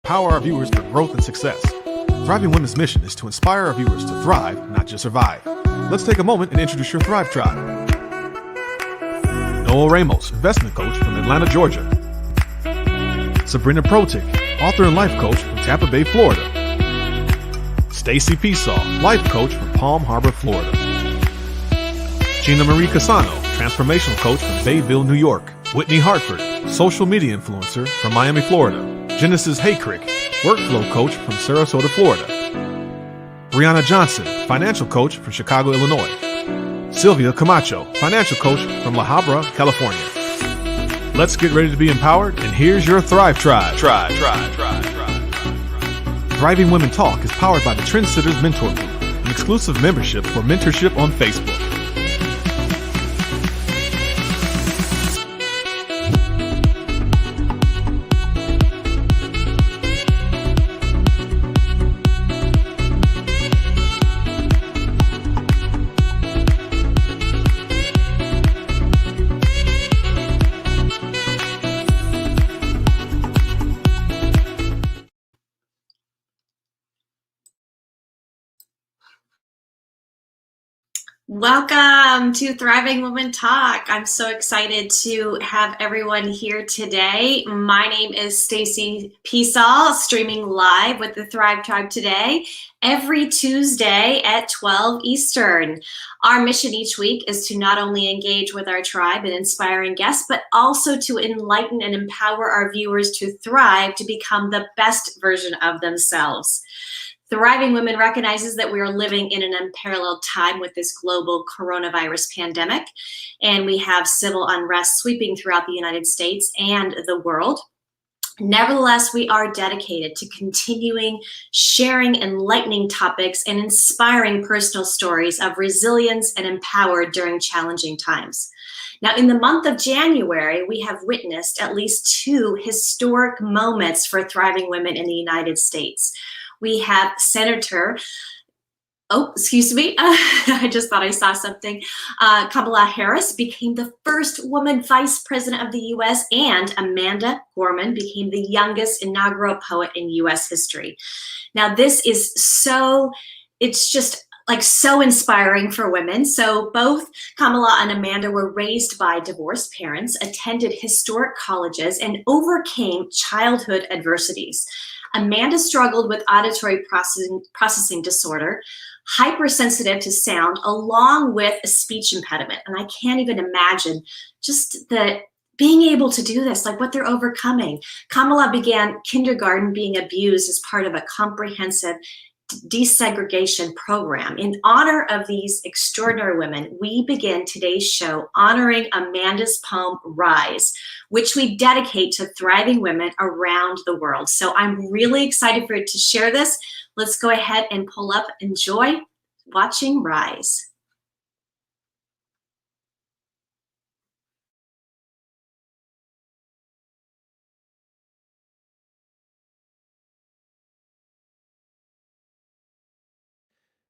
Empower our viewers for growth and success. Thriving Women's mission is to inspire our viewers to thrive, not just survive. Let's take a moment and introduce your Thrive Tribe. Noel Ramos, investment coach from Atlanta, Georgia. Sabrina Protic, author and life coach from Tampa Bay, Florida. Stacy Pesaw, life coach from Palm Harbor, Florida. Gina Marie Casano, transformational coach from Bayville, New York. Whitney Hartford, social media influencer from Miami, Florida. Genesis Haycrick, workflow coach from Sarasota, Florida. Brianna Johnson, financial coach from Chicago, Illinois. Sylvia Camacho, financial coach from La Habra, California. Let's get ready to be empowered, and here's your Thrive Tribe. Thriving Women Talk is powered by the Trendsetters Mentor Group, an exclusive membership for mentorship on Facebook. Welcome to Thriving Women Talk. I'm so excited to have everyone here today. My name is Stacy Pesaw, streaming live with the Thrive Tribe today, every Tuesday at 12 Eastern. Our mission each week is to not only engage with our tribe and inspiring guests, but also to enlighten and empower our viewers to thrive, to become the best version of themselves. Thriving Women recognizes that we are living in an unparalleled time with this global coronavirus pandemic, and we have civil unrest sweeping throughout the United States and the world. Nevertheless, we are dedicated to continuing sharing enlightening topics and inspiring personal stories of resilience and empowered during challenging times. Now, in the month of January, we have witnessed at least 2 historic moments for thriving women in the United States. We have Senator, I just thought I saw something. Kamala Harris became the first woman vice president of the U.S., and Amanda Gorman became the youngest inaugural poet in U.S. history. Now, this is it's just like so inspiring for women. So both Kamala and Amanda were raised by divorced parents, attended historic colleges, and overcame childhood adversities. Amanda struggled with auditory processing disorder, hypersensitive to sound, along with a speech impediment. And I can't even imagine just being able to do this, like what they're overcoming. Kamala began kindergarten being abused as part of a comprehensive desegregation program. In honor of these extraordinary women, we begin today's show honoring Amanda's poem, Rise, which we dedicate to thriving women around the world. So I'm really excited to share this. Let's go ahead and pull up. Enjoy watching Rise.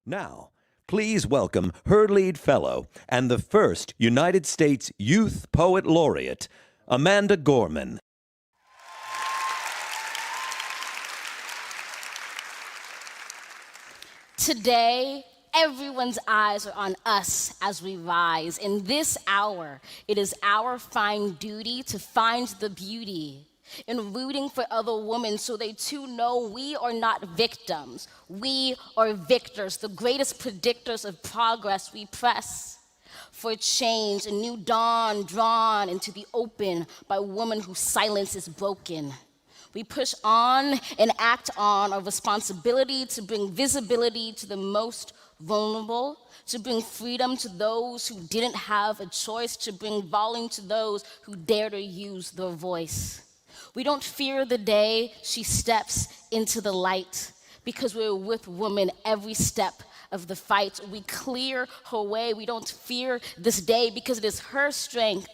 Now, please welcome her lead fellow and the first United States Youth Poet Laureate, Amanda Gorman. Today, everyone's eyes are on us as we rise. In this hour, it is our fine duty to find the beauty in rooting for other women so they too know we are not victims. We are victors, the greatest predictors of progress. We press for change, a new dawn drawn into the open by a woman whose silence is broken. We push on and act on our responsibility to bring visibility to the most vulnerable, to bring freedom to those who didn't have a choice, to bring volume to those who dare to use their voice. We don't fear the day she steps into the light because we're with women every step of the fight. We clear her way. We don't fear this day because it is her strength,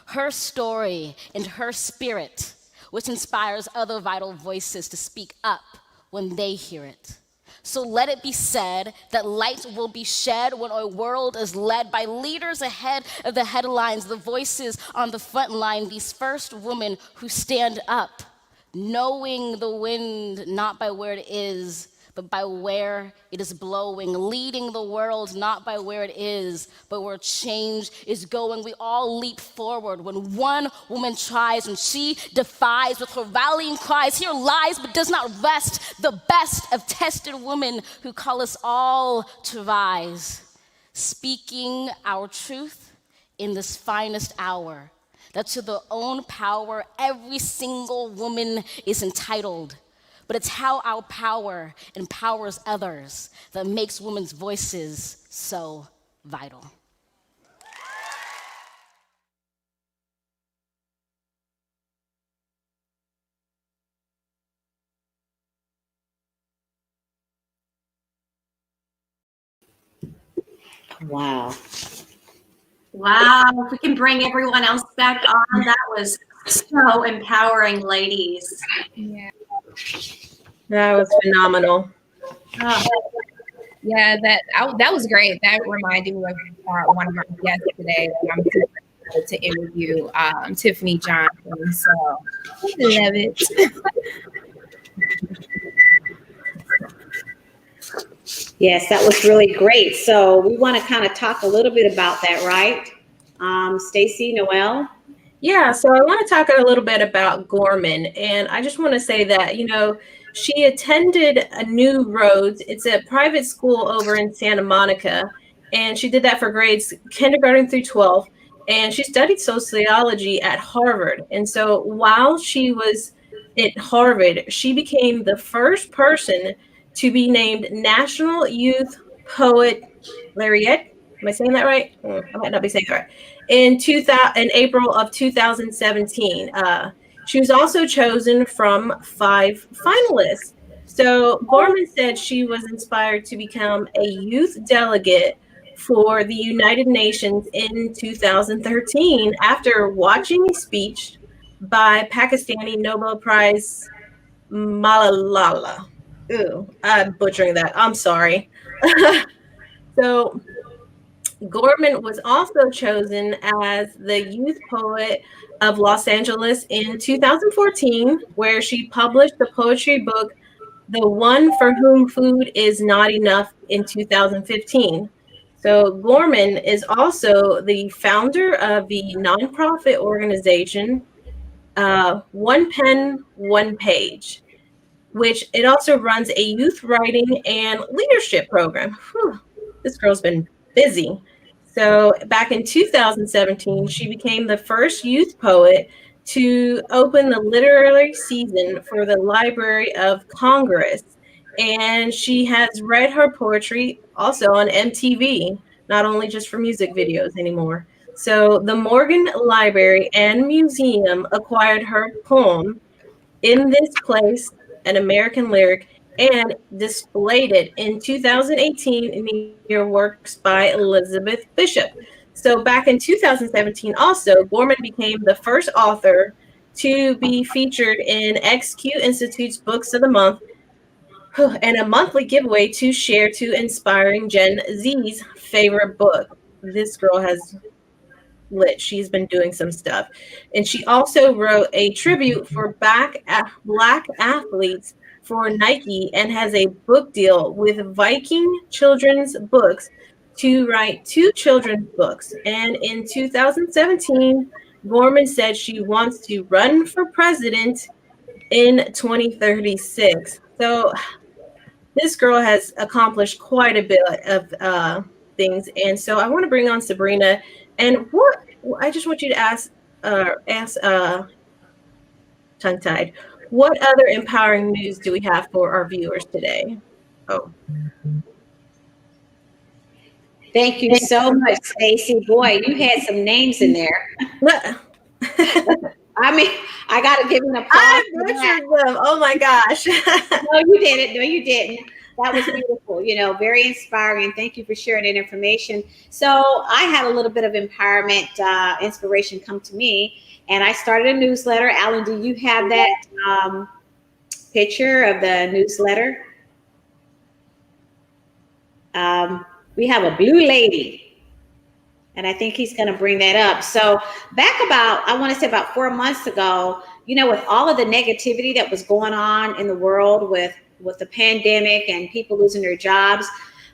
her story, and her spirit which inspires other vital voices to speak up when they hear it. So let it be said that light will be shed when our world is led by leaders ahead of the headlines, the voices on the front line, these first women who stand up knowing the wind not by where it is, but by where it is blowing, leading the world not by where it is, but where change is going. We all leap forward when one woman tries, when she defies with her rallying cries, here lies but does not rest, the best of tested women who call us all to rise, speaking our truth in this finest hour, that to their own power every single woman is entitled. But it's how our power empowers others that makes women's voices so vital. Wow. Wow, if we can bring everyone else back on, that was so empowering, ladies. Yeah. That was phenomenal. Oh, Yeah, that was great. That reminded me of one of our guests today that I'm super excited to interview, Tiffany Johnson. So I love it. Yes, that was really great. So we want to kind of talk a little bit about that, right? Stacy, Noelle? Yeah, so I want to talk a little bit about Gorman. And I just want to say that, she attended a New Roads. It's a private school over in Santa Monica. And she did that for grades kindergarten through 12. And she studied sociology at Harvard. And so while she was at Harvard, she became the first person to be named National Youth Poet Laureate. Am I saying that right? I might not be saying that right. In April of 2017. She was also chosen from 5 finalists. So Gorman said she was inspired to become a youth delegate for the United Nations in 2013 after watching a speech by Pakistani Nobel Prize Malala. Ooh, I'm butchering that. I'm sorry. So Gorman was also chosen as the Youth Poet of Los Angeles in 2014, where she published the poetry book, The One for Whom Food Is Not Enough, in 2015. So Gorman is also the founder of the nonprofit organization, One Pen, One Page, which it also runs a youth writing and leadership program. Whew, this girl's been busy. So back in 2017, she became the first youth poet to open the literary season for the Library of Congress. And she has read her poetry also on MTV, not only just for music videos anymore. So the Morgan Library and Museum acquired her poem, In This Place, an American Lyric, and displayed it in 2018 in your works by Elizabeth Bishop. So back in 2017, also, Gorman became the first author to be featured in XQ Institute's Books of the Month and a monthly giveaway to share to inspiring Gen Z's favorite book. This girl has lit. She's been doing some stuff. And she also wrote a tribute for Black athletes for Nike and has a book deal with Viking Children's Books to write 2 children's books. And in 2017, Gorman said she wants to run for president in 2036. So this girl has accomplished quite a bit of things. And so I want to bring on Sabrina. And I just want you to ask tongue-tied, what other empowering news do we have for our viewers today? Oh. Thank you so much, Stacy. Boy, you had some names in there. I mean, I got to give an applause. I butchered them. Oh my gosh. No, you didn't. No, you didn't. That was beautiful. Very inspiring. Thank you for sharing that information. So I had a little bit of empowerment, inspiration come to me, and I started a newsletter. Alan, do you have that picture of the newsletter? We have a blue lady, and I think he's going to bring that up. So back I want to say about 4 months ago, with all of the negativity that was going on in the world with the pandemic and people losing their jobs,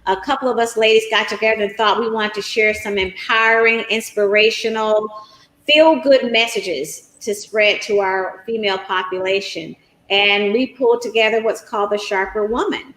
a couple of us ladies got together and thought we wanted to share some empowering, inspirational, feel-good messages to spread to our female population. And we pulled together what's called the Sharper Woman.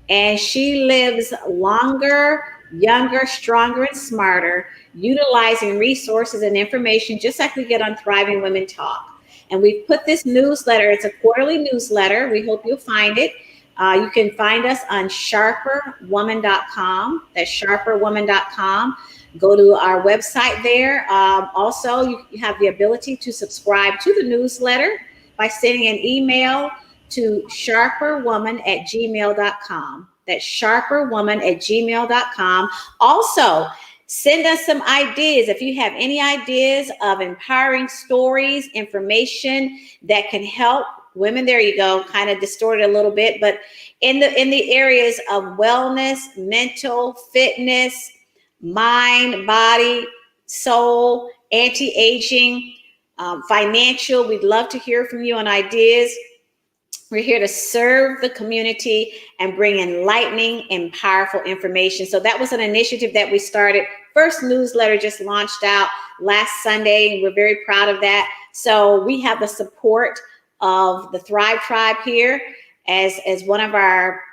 And she lives longer, younger, stronger, and smarter, utilizing resources and information just like we get on Thriving Women Talk. And we've put this newsletter, it's a quarterly newsletter. We hope you'll find it. You can find us on sharperwoman.com. That's sharperwoman.com. Go to our website there. Also, you have the ability to subscribe to the newsletter by sending an email to sharperwoman@gmail.com. That's sharperwoman@gmail.com. Also, send us some ideas. If you have any ideas of empowering stories, information that can help women, there you go, kind of distorted a little bit, but in the areas of wellness, mental, fitness, mind, body, soul, anti-aging, financial, we'd love to hear from you on ideas. We're here to serve the community and bring enlightening and powerful information. So that was an initiative that we started. First newsletter just launched out last Sunday, and we're very proud of that. So we have the support of the Thrive Tribe here as one of our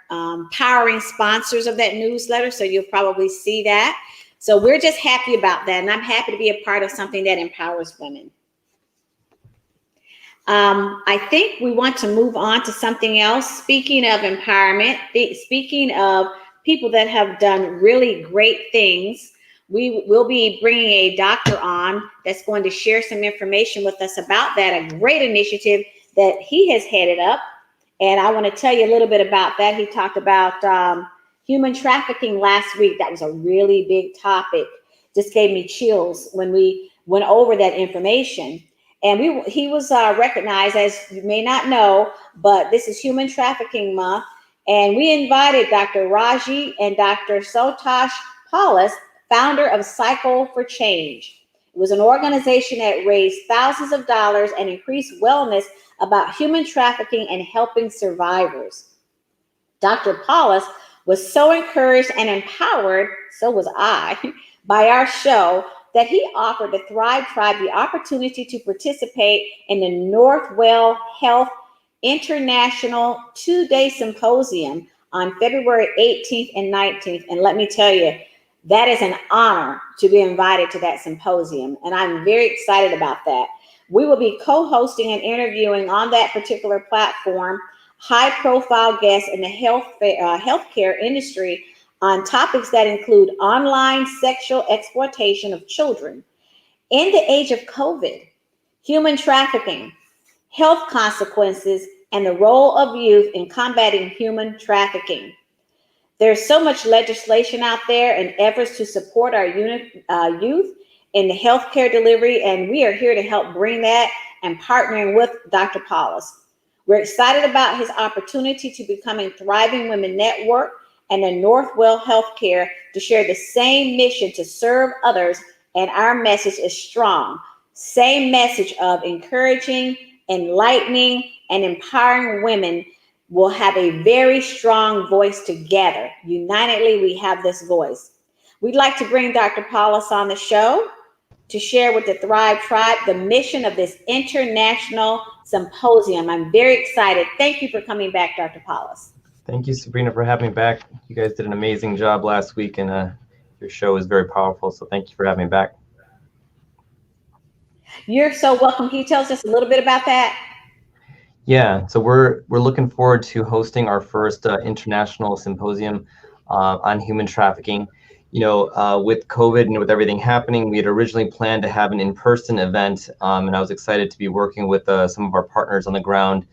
powering sponsors of that newsletter. So you'll probably see that. So we're just happy about that. And I'm happy to be a part of something that empowers women. I think we want to move on to something else. Speaking of empowerment, speaking of people that have done really great things, we will be bringing a doctor on that's going to share some information with us about that, a great initiative that he has headed up. And I want to tell you a little bit about that. He talked about human trafficking last week. That was a really big topic. Just gave me chills when we went over that information. And he was recognized, as you may not know, but this is Human Trafficking Month. And we invited Dr. Raji and Dr. Sotosh Paulus, founder of Cycle for Change. It was an organization that raised thousands of dollars and increased wellness about human trafficking and helping survivors. Dr. Paulus was so encouraged and empowered, so was I, by our show, that he offered the Thrive Tribe the opportunity to participate in the Northwell Health International 2-day symposium on February 18th and 19th. And let me tell you, that is an honor to be invited to that symposium. And I'm very excited about that. We will be co-hosting and interviewing on that particular platform high-profile guests in the healthcare industry on topics that include online sexual exploitation of children in the age of COVID, human trafficking, health consequences, and the role of youth in combating human trafficking. There's so much legislation out there and efforts to support our youth in the healthcare delivery, and we are here to help bring that and partnering with Dr. Paulus. We're excited about his opportunity to becoming Thriving Women Network and the Northwell Healthcare to share the same mission to serve others, and our message is strong. Same message of encouraging, enlightening, and empowering women will have a very strong voice together. Unitedly, we have this voice. We'd like to bring Dr. Paulus on the show to share with the Thrive Tribe the mission of this international symposium. I'm very excited. Thank you for coming back, Dr. Paulus. Thank you, Sabrina, for having me back. You guys did an amazing job last week, and your show is very powerful. So thank you for having me back. You're so welcome. Can you tell us just a little bit about that? Yeah, so we're looking forward to hosting our first international symposium on human trafficking. You know, with COVID and with everything happening, we had originally planned to have an in-person event, and I was excited to be working with some of our partners on the ground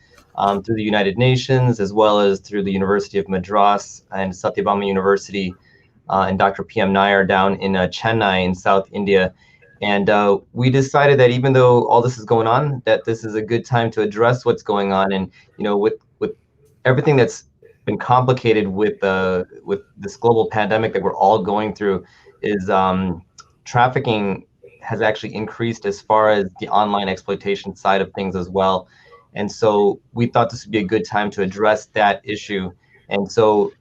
through the United Nations, as well as through the University of Madras and Satyabama University and Dr. PM Nair down in Chennai in South India. And we decided that even though all this is going on, that this is a good time to address what's going on. And, you know, with everything that's been complicated with this global pandemic that we're all going through, is trafficking has actually increased as far as the online exploitation side of things as well. And so we thought this would be a good time to address that issue. And so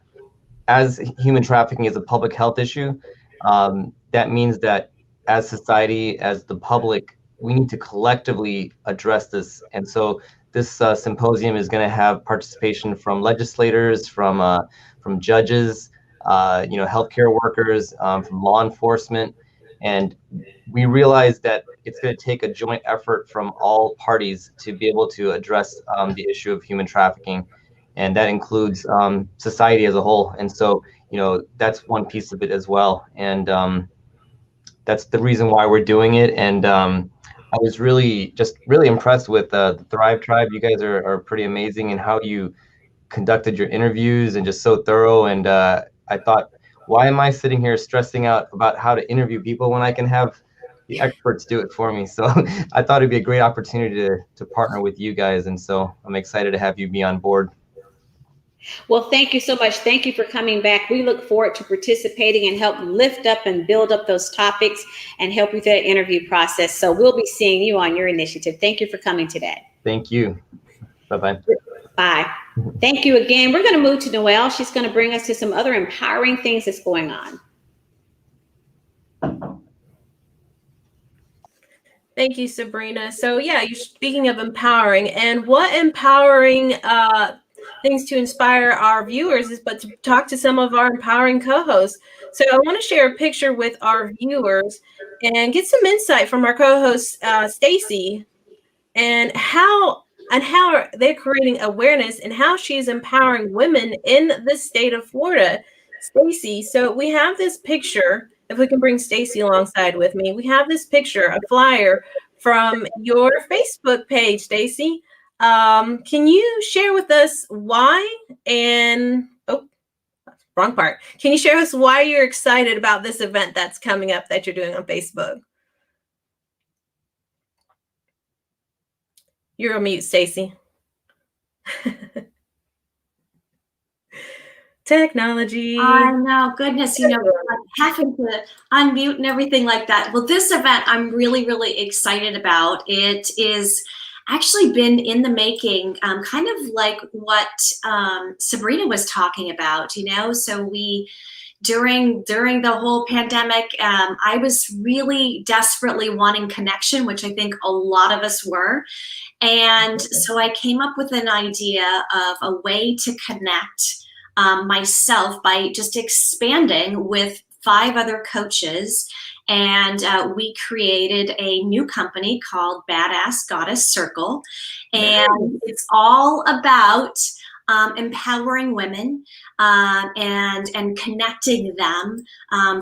as human trafficking is a public health issue, that means that as society, as the public, we need to collectively address this. And so this symposium is going to have participation from legislators, from judges, healthcare workers, from law enforcement. And we realize that it's going to take a joint effort from all parties to be able to address the issue of human trafficking. And that includes society as a whole. And so, that's one piece of it as well. And that's the reason why we're doing it. And I was really impressed with the Thrive Tribe. You guys are pretty amazing in how you conducted your interviews and just so thorough. And I thought, why am I sitting here stressing out about how to interview people when I can have the experts do it for me? So I thought it'd be a great opportunity to partner with you guys. And so I'm excited to have you be on board. Well, thank you so much. Thank you for coming back. We look forward to participating and help lift up and build up those topics and help you through that interview process. So we'll be seeing you on your initiative. Thank you for coming today. Thank you. Bye-bye. Bye. Thank you again. We're going to move to Noelle. She's going to bring us to some other empowering things that's going on. Thank you, Sabrina. So yeah, you're speaking of empowering, and what empowering things to inspire our viewers is but to talk to some of our empowering co-hosts. So I want to share a picture with our viewers and get some insight from our co-host Stacy, and how they're creating awareness and how she's empowering women in the state of Florida. Stacy, so we have this picture. If we can bring Stacy alongside with me, we have this picture, a flyer from your Facebook page, Stacy. Can you share with us why wrong part. Can you share with us why you're excited about this event that's coming up that you're doing on Facebook? You're on mute, Stacy. Technology. I know, goodness, like having to unmute and everything like that. Well, this event I'm really, really excited about. It is actually been in the making, kind of like what Sabrina was talking about, so we, during the whole pandemic, I was really desperately wanting connection, which I think a lot of us were. And so I came up with an idea of a way to connect myself by just expanding with 5 other coaches. And we created a new company called Badass Goddess Circle. And it's all about empowering women and connecting them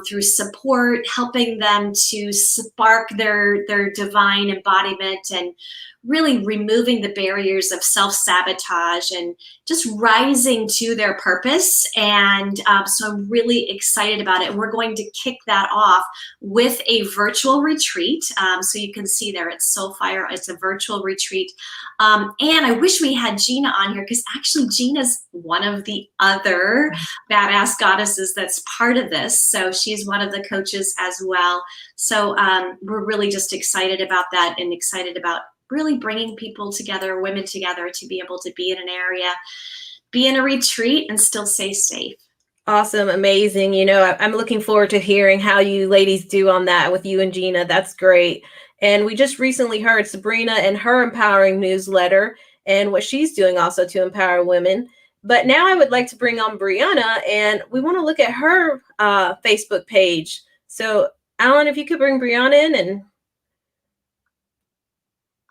through support, helping them to spark their divine embodiment, and really removing the barriers of self-sabotage and just rising to their purpose. And so I'm really excited about it. And we're going to kick that off with a virtual retreat. So you can see there, it's Soulfire. It's a virtual retreat. And I wish we had Gina on here, because actually Gina's one of the other badass goddesses that's part of this. So she's one of the coaches as well. So we're really just excited about that, and excited about really bringing people together, women together, to be able to be in an area, be in a retreat, and still stay safe. Awesome. Amazing. I'm looking forward to hearing how you ladies do on that with you and Gina. That's great. And we just recently heard Sabrina and her empowering newsletter and what she's doing also to empower women. But now I would like to bring on Brianna, and we want to look at her Facebook page. So Alan, if you could bring Brianna in, and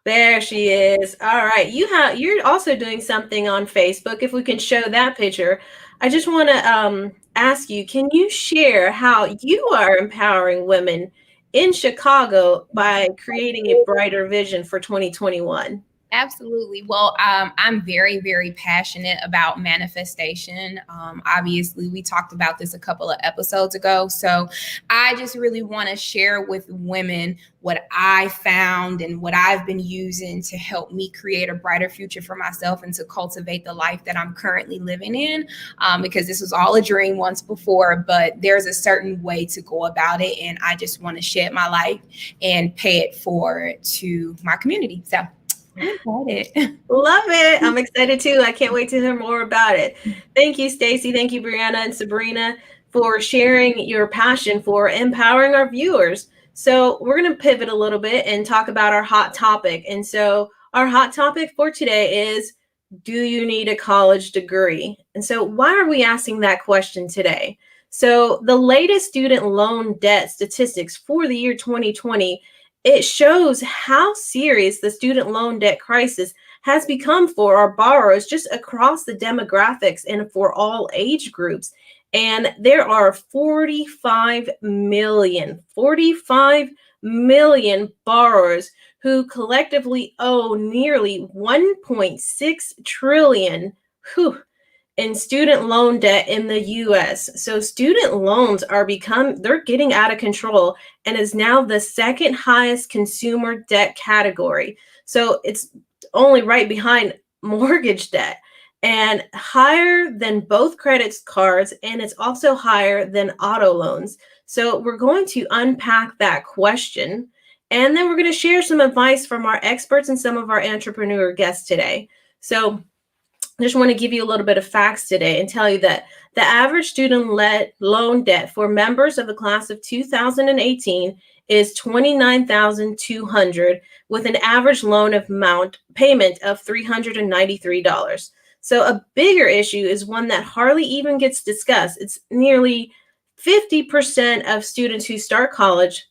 there she is. All right. You're also doing something on Facebook. If we can show that picture, I just want to ask you, can you share how you are empowering women in Chicago by creating a brighter vision for 2021? Absolutely. Well, I'm very, very passionate about manifestation. Obviously, we talked about this a couple of episodes ago. So I just really want to share with women what I found and what I've been using to help me create a brighter future for myself and to cultivate the life that I'm currently living in. Because this was all a dream once before, but there's a certain way to go about it. And I just want to shed my light and pay it forward to my community. So I'm excited. Love it. I'm excited too. I can't wait to hear more about it. Thank you, Stacy. Thank you, Brianna and Sabrina, for sharing your passion for empowering our viewers. So we're going to pivot a little bit and talk about our hot topic. And so our hot topic for today is, do you need a college degree? And so why are we asking that question today? So the latest student loan debt statistics for the year 2020, it shows how serious the student loan debt crisis has become for our borrowers just across the demographics and for all age groups. And there are 45 million borrowers who collectively owe nearly 1.6 trillion in student loan debt in the US. So student loans they're getting out of control and is now the second highest consumer debt category. So it's only right behind mortgage debt and higher than both credit cards, and it's also higher than auto loans. So we're going to unpack that question, and then we're going to share some advice from our experts and some of our entrepreneur guests today. So I just want to give you a little bit of facts today and tell you that the average student loan debt for members of the class of 2018 is $29,200 with an average loan amount payment of $393. So a bigger issue is one that hardly even gets discussed. It's nearly 50% of students who start college,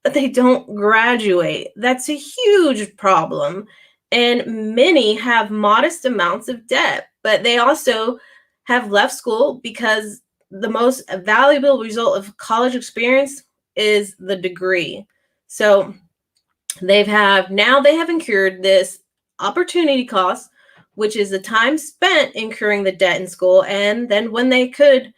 but they don't graduate. That's a huge problem. And many have modest amounts of debt, but they also have left school because the most valuable result of college experience is the degree. So they have incurred this opportunity cost, which is the time spent incurring the debt in school, and then when they could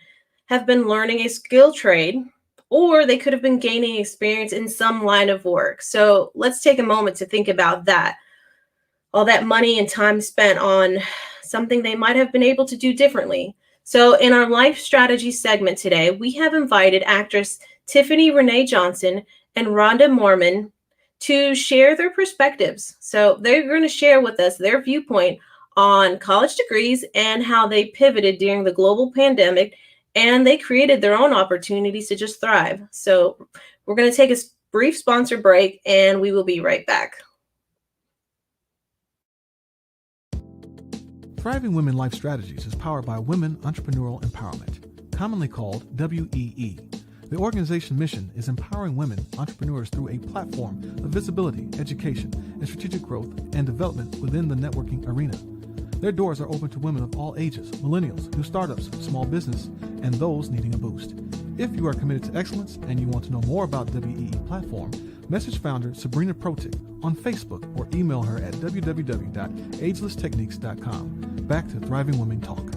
have been learning a skill trade, or they could have been gaining experience in some line of work. So let's take a moment to think about that. All that money and time spent on something they might have been able to do differently. So in our life strategy segment today, we have invited actress Tiffany Renee Johnson and Rhonda Mormon to share their perspectives. So they're going to share with us their viewpoint on college degrees and how they pivoted during the global pandemic, and they created their own opportunities to just thrive. So we're going to take a brief sponsor break, and we will be right back. Thriving Women Life Strategies is powered by Women Entrepreneurial Empowerment, commonly called WEE. The organization's mission is empowering women entrepreneurs through a platform of visibility, education, and strategic growth and development within the networking arena. Their doors are open to women of all ages, millennials, new startups, small business, and those needing a boost. If you are committed to excellence and you want to know more about WEE platform, message founder Sabrina Protic on Facebook or email her at www.agelesstechniques.com. Back to Thriving Women Talk.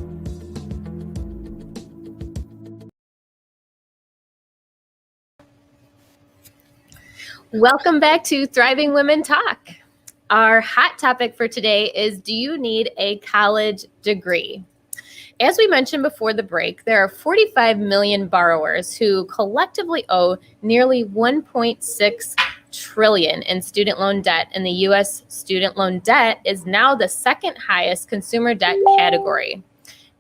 Welcome back to Thriving Women Talk. Our hot topic for today is, do you need a college degree? As we mentioned before the break, there are 45 million borrowers who collectively owe nearly 1.6 trillion in student loan debt, and the U.S. student loan debt is now the second highest consumer debt category,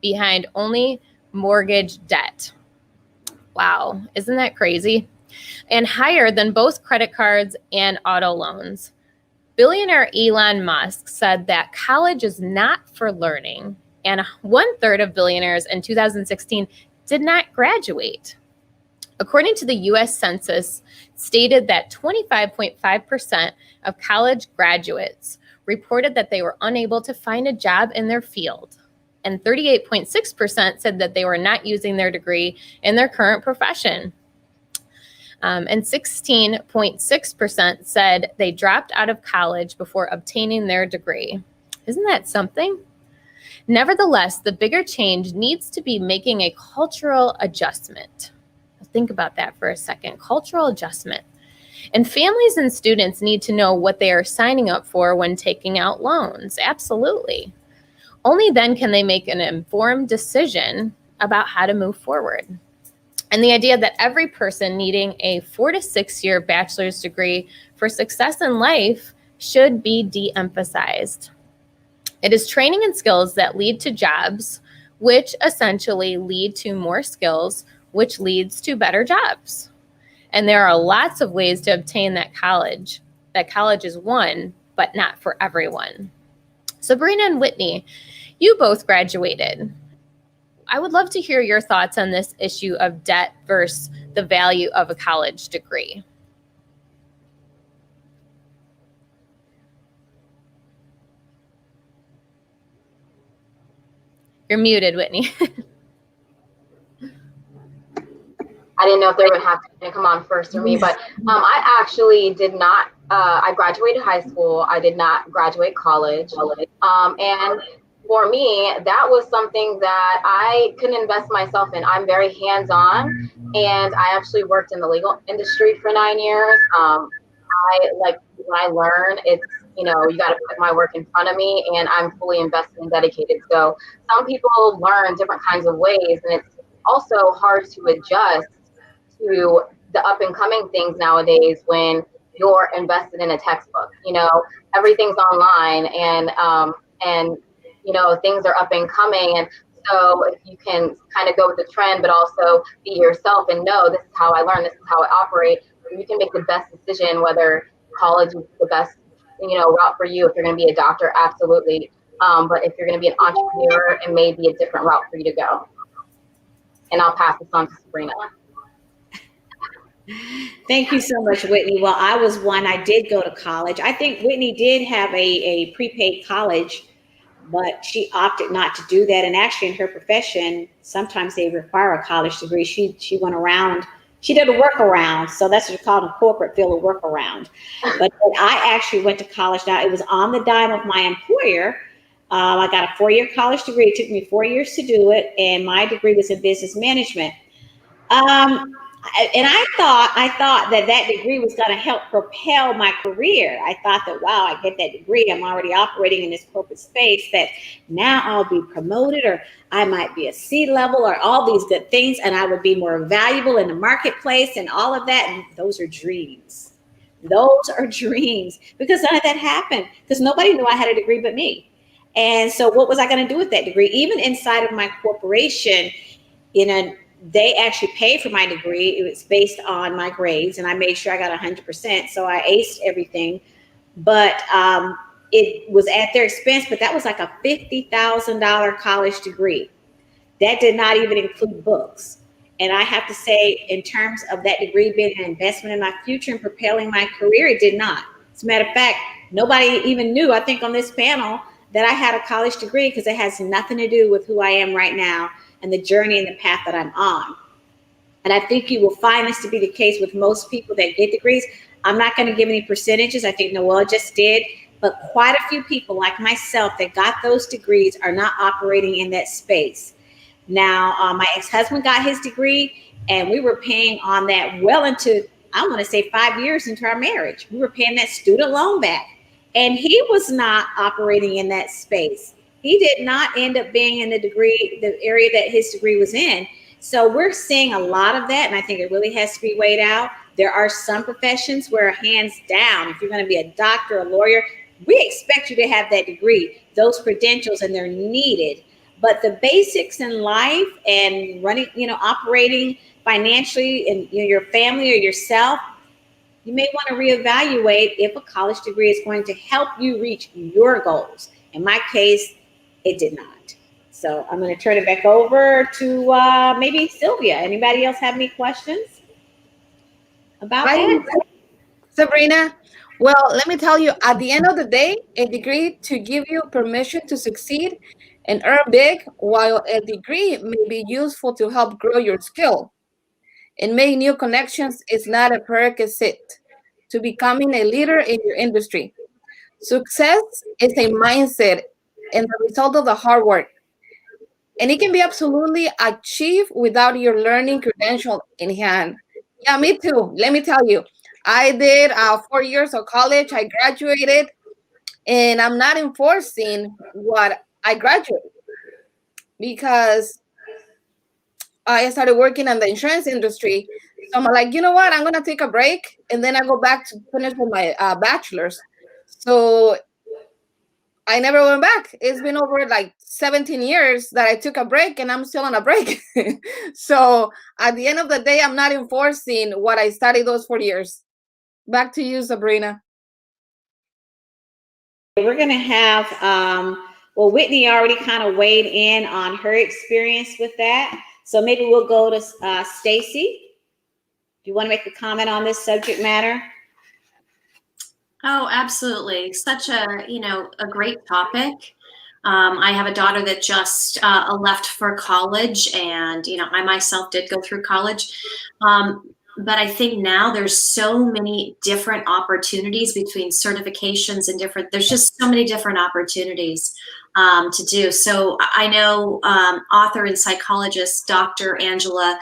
behind only mortgage debt. Wow, isn't that crazy? And higher than both credit cards and auto loans. Billionaire Elon Musk said that college is not for learning, and 1/3 of billionaires in 2016 did not graduate. According to the U.S. Census, stated that 25.5% of college graduates reported that they were unable to find a job in their field, and 38.6% said that they were not using their degree in their current profession. And 16.6% said they dropped out of college before obtaining their degree. Isn't that something? Nevertheless, the bigger change needs to be making a cultural adjustment. Think about that for a second. Cultural adjustment. And families and students need to know what they are signing up for when taking out loans. Absolutely. Only then can they make an informed decision about how to move forward. And the idea that every person needing a 4 to 6 year bachelor's degree for success in life should be de-emphasized. It is training and skills that lead to jobs, which essentially lead to more skills, which leads to better jobs. And there are lots of ways to obtain that college. That college is one, but not for everyone. Sabrina and Whitney, you both graduated. I would love to hear your thoughts on this issue of debt versus the value of a college degree. You're muted, Whitney. I didn't know if they would have to come on first or me, but I actually did not. I graduated high school. I did not graduate college. And for me, that was something that I couldn't invest myself in. I'm very hands-on, and I actually worked in the legal industry for 9 years. I like when I learn, it's, you know, you got to put my work in front of me, and I'm fully invested and dedicated. So some people learn different kinds of ways, and it's also hard to adjust to the up and coming things nowadays when you're invested in a textbook. You know, everything's online, and you know, things are up and coming. And so if you can kind of go with the trend, but also be yourself and know this is how I learn, this is how I operate, you can make the best decision whether college is the best, you know, route for you. If you're going to be a doctor, absolutely. But if you're going to be an entrepreneur, it may be a different route for you to go. And I'll pass this on to Sabrina. Thank you so much, Whitney. Well, I was one, I did go to college. I think Whitney did have a prepaid college, but she opted not to do that. And actually in her profession, sometimes they require a college degree. She went around, she did a workaround. So that's what you call in corporate field, a workaround. But I actually went to college. Now it was on the dime of my employer. I got a 4-year college degree. It took me 4 years to do it. And my degree was in business management. And I thought that degree was going to help propel my career. I thought that, wow, I get that degree, I'm already operating in this corporate space, that now I'll be promoted, or I might be a C-level, or all these good things, and I would be more valuable in the marketplace and all of that. And those are dreams. Those are dreams, because none of that happened, because nobody knew I had a degree but me. And so what was I going to do with that degree? Even inside of my corporation, they actually paid for my degree. It was based on my grades, and I made sure I got 100%. So I aced everything, but it was at their expense. But that was like a $50,000 college degree. That did not even include books. And I have to say, in terms of that degree being an investment in my future and propelling my career, it did not. As a matter of fact, nobody even knew, I think, on this panel that I had a college degree, because it has nothing to do with who I am right now and the journey and the path that I'm on. And I think you will find this to be the case with most people that get degrees. I'm not going to give any percentages. I think Noel just did, but quite a few people like myself that got those degrees are not operating in that space. Now, my ex-husband got his degree, and we were paying on that well into, I want to say 5 years into our marriage. We were paying that student loan back, and he was not operating in that space. He did not end up being in the area that his degree was in. So we're seeing a lot of that, and I think it really has to be weighed out. There are some professions where, hands down, if you're going to be a doctor, a lawyer, we expect you to have that degree, those credentials, and they're needed. But the basics in life and running, operating financially and your family or yourself, you may want to reevaluate if a college degree is going to help you reach your goals. In my case, it did not. So I'm going to turn it back over to maybe Sylvia. Anybody else have any questions about that? Sabrina, well, let me tell you, at the end of the day, a degree to give you permission to succeed and earn big, while a degree may be useful to help grow your skill. and make new connections is not a prerequisite to becoming a leader in your industry. Success is a mindset and the result of the hard work. And it can be absolutely achieved without your learning credential in hand. Yeah, me too. Let me tell you, I did 4 years of college. I graduated, and I'm not enforcing what I graduated because I started working in the insurance industry. So I'm like, you know what? I'm going to take a break, and then I go back to finish with my bachelor's. So I never went back. It's been over like 17 years that I took a break, and I'm still on a break. So at the end of the day, I'm not enforcing what I studied those 4 years. Back to you, Sabrina. We're going to have, well, Whitney already kind of weighed in on her experience with that. So maybe we'll go to Stacy. Do you want to make a comment on this subject matter? Oh, absolutely. Such a great topic. I have a daughter that just left for college, and, I myself did go through college. But I think now there's so many different opportunities between certifications and there's just so many different opportunities to do. So I know author and psychologist Dr. Angela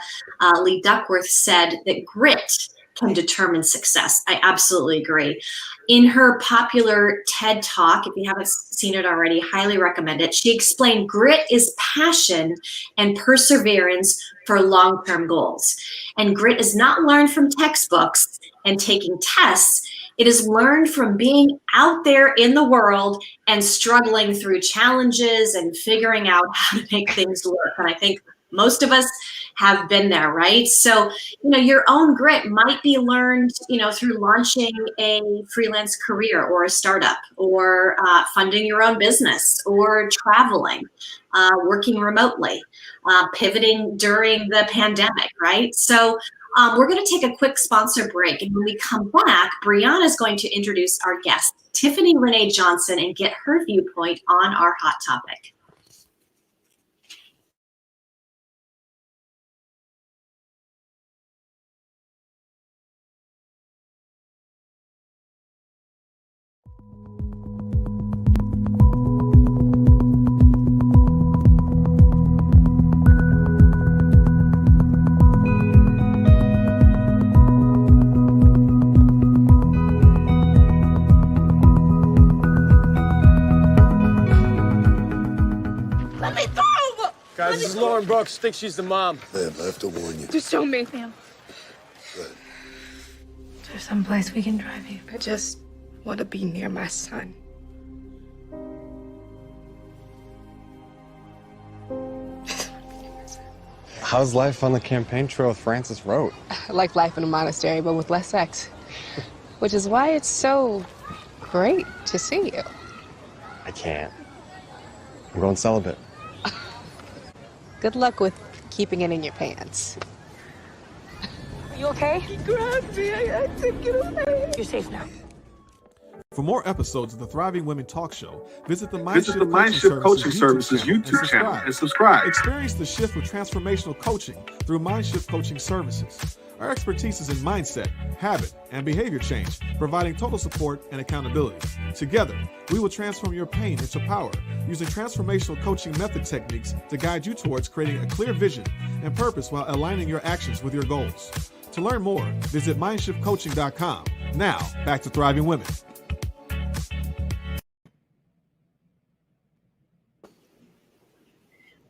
Lee Duckworth said that grit can determine success. I absolutely agree. In her popular TED Talk, if you haven't seen it already, highly recommend it. She explained grit is passion and perseverance for long-term goals. And grit is not learned from textbooks and taking tests. It is learned from being out there in the world and struggling through challenges and figuring out how to make things work. And I think most of us have been there, right? So, your own grit might be learned, through launching a freelance career or a startup, or funding your own business, or traveling, working remotely, pivoting during the pandemic, right? So we're going to take a quick sponsor break. And when we come back, Brianna is going to introduce our guest, Tiffany Lene Johnson, and get her viewpoint on our hot topic. Guys, this is Lauren Brooks. Think she's the mom. Ma'am, I have to warn you. Just show me. Ma'am. Good. Is there someplace we can drive you? I just want to be near my son. How's life on the campaign trail with Francis Rote? Like life in a monastery, but with less sex. Which is why it's so great to see you. I can't. I'm going celibate. Good luck with keeping it in your pants. Are you okay? He grabbed me. I took it away. You're safe now. For more episodes of the Thriving Women Talk Show, visit the Mindshift Coaching Services YouTube channel and subscribe. Experience the shift with transformational coaching through Mindshift Coaching Services. Our expertise is in mindset, habit, and behavior change, providing total support and accountability. Together, we will transform your pain into power, using transformational coaching method techniques to guide you towards creating a clear vision and purpose while aligning your actions with your goals. To learn more, visit mindshiftcoaching.com. Now, back to Thriving Women.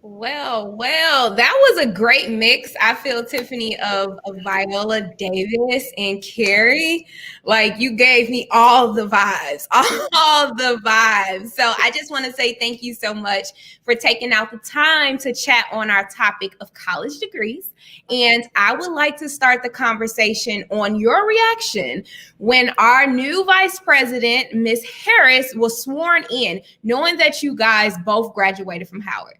Well, that was a great mix. I feel, Tiffany, of Viola Davis and Carrie. Like, you gave me all the vibes, all the vibes. So I just want to say thank you so much for taking out the time to chat on our topic of college degrees. And I would like to start the conversation on your reaction when our new vice president, Ms. Harris, was sworn in, knowing that you guys both graduated from Howard.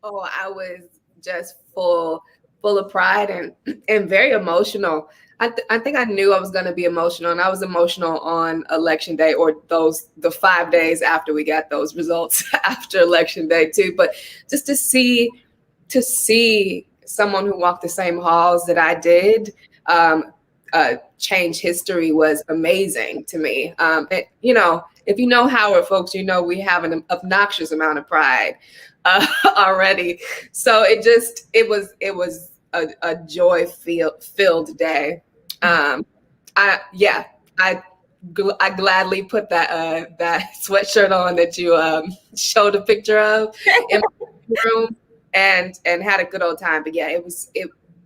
Oh, I was just full of pride and very emotional. I think I knew I was going to be emotional, and I was emotional on election day, or the 5 days after we got those results after election day too. But just to see someone who walked the same halls that I did, change history was amazing to me. You know, if you know Howard folks, you know we have an obnoxious amount of pride already. So it was a joy-filled day. I gladly put that sweatshirt on that you showed a picture of in my room and had a good old time. But yeah,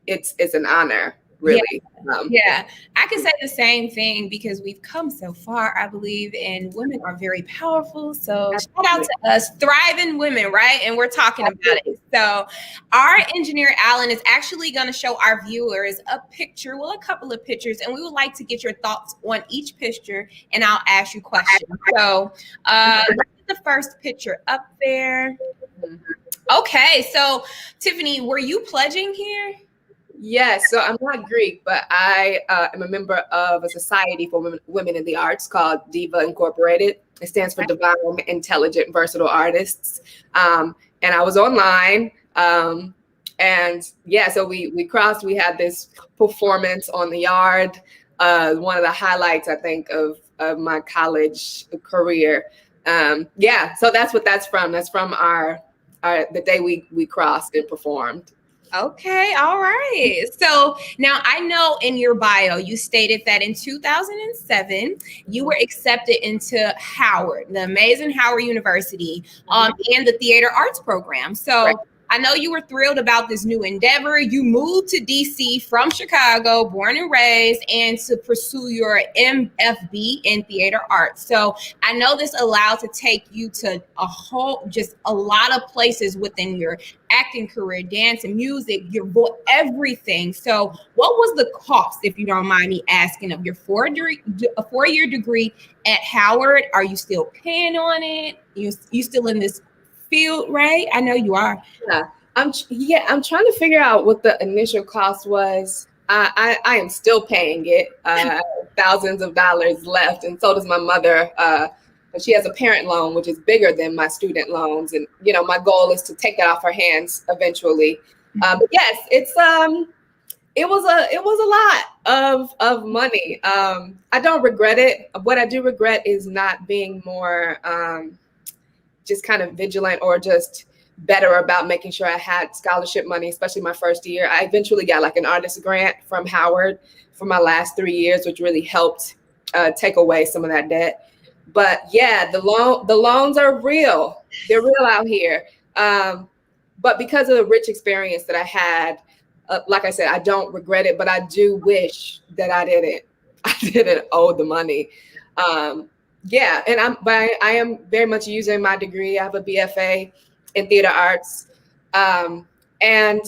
it's an honor, really. Yeah, I can say the same thing because we've come so far, I believe, and women are very powerful. So shout out to us, thriving women, right? And we're talking about it. So our engineer, Alan, is actually going to show our viewers a picture, well, a couple of pictures, and we would like to get your thoughts on each picture, and I'll ask you questions. So the first picture up there. Okay, so Tiffany, were you pledging here? Yes, so I'm not Greek, but I am a member of a society for women in the arts called Diva Incorporated. It stands for Divine Intelligent Versatile Artists. And I was online. And yeah, so we crossed, we had this performance on the Yard, one of the highlights, I think, of my college career. Yeah, so that's what that's from. That's from the day we crossed and performed. Okay, all right. So now I know in your bio, you stated that in 2007, you were accepted into Howard, the amazing Howard University, and the theater arts program. So right. I know you were thrilled about this new endeavor. You moved to DC from Chicago, born and raised, and to pursue your MFB in theater arts. So I know this allowed to take you to just a lot of places within your acting career, dance and music, your voice, everything. So what was the cost, if you don't mind me asking, of your four-year degree at Howard? Are you still paying on it? You still in this field, right? I know you are. Yeah, I'm trying to figure out what the initial cost was. I am still paying it, thousands of dollars left, and so does my mother. She has a parent loan, which is bigger than my student loans, and you know my goal is to take that off her hands eventually. But yes, it was a lot of money. I don't regret it. What I do regret is not being more just kind of vigilant or just better about making sure I had scholarship money, especially my first year. I eventually got like an artist grant from Howard for my last 3 years, which really helped take away some of that debt. But yeah, the loans are real. They're real out here. But because of the rich experience that I had, like I said, I don't regret it, but I do wish that I didn't owe the money. Yeah, and I am very much using my degree. I have a BFA in theater arts. And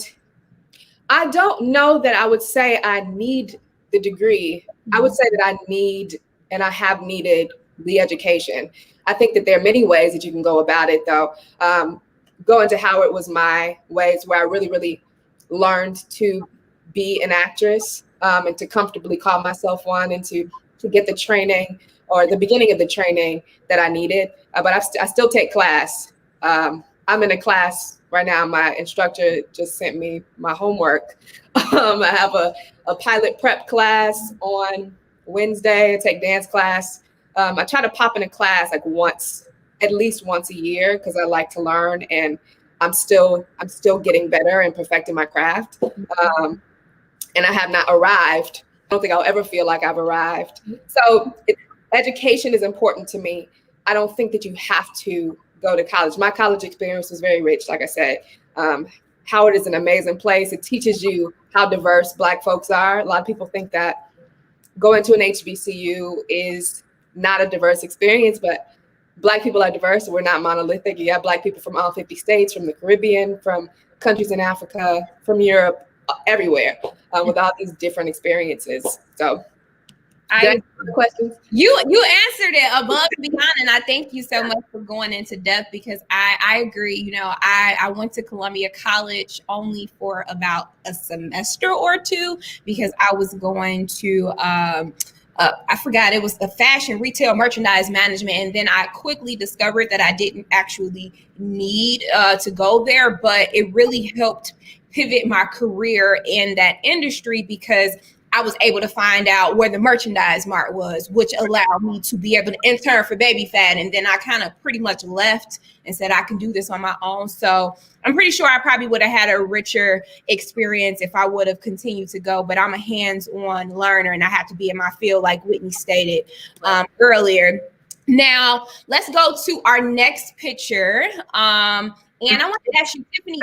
I don't know that I would say I need the degree. I would say that I need, and I have needed, the education. I think that there are many ways that you can go about it, though. Going to Howard was my ways where I really, really learned to be an actress and to comfortably call myself one and to get the training or the beginning of the training that I needed. But I still take class. I'm in a class right now. My instructor just sent me my homework. I have a pilot prep class on Wednesday. I take dance class. I try to pop in a class like at least once a year because I like to learn, and I'm still getting better and perfecting my craft. And I have not arrived. I don't think I'll ever feel like I've arrived. So education is important to me. I don't think that you have to go to college. My college experience was very rich, like I said. Howard is an amazing place. It teaches you how diverse Black folks are. A lot of people think that going to an HBCU is not a diverse experience, but Black people are diverse. We're not monolithic. You have Black people from all 50 states, from the Caribbean, from countries in Africa, from Europe, everywhere, with all these different experiences. So questions? You answered it above and beyond, and I thank you so much for going into depth because I agree. You know, I went to Columbia College only for about a semester or two because I was going to I forgot, it was the fashion retail merchandise management. And then I quickly discovered that I didn't actually need to go there, but it really helped pivot my career in that industry because I was able to find out where the merchandise mart was, which allowed me to be able to intern for Baby Fat. And then I kind of pretty much left and said I can do this on my own. So I'm pretty sure I probably would have had a richer experience if I would have continued to go. But I'm a hands-on learner and I have to be in my field, like Whitney stated earlier. Now, let's go to our next picture. And I want to ask you, Tiffany,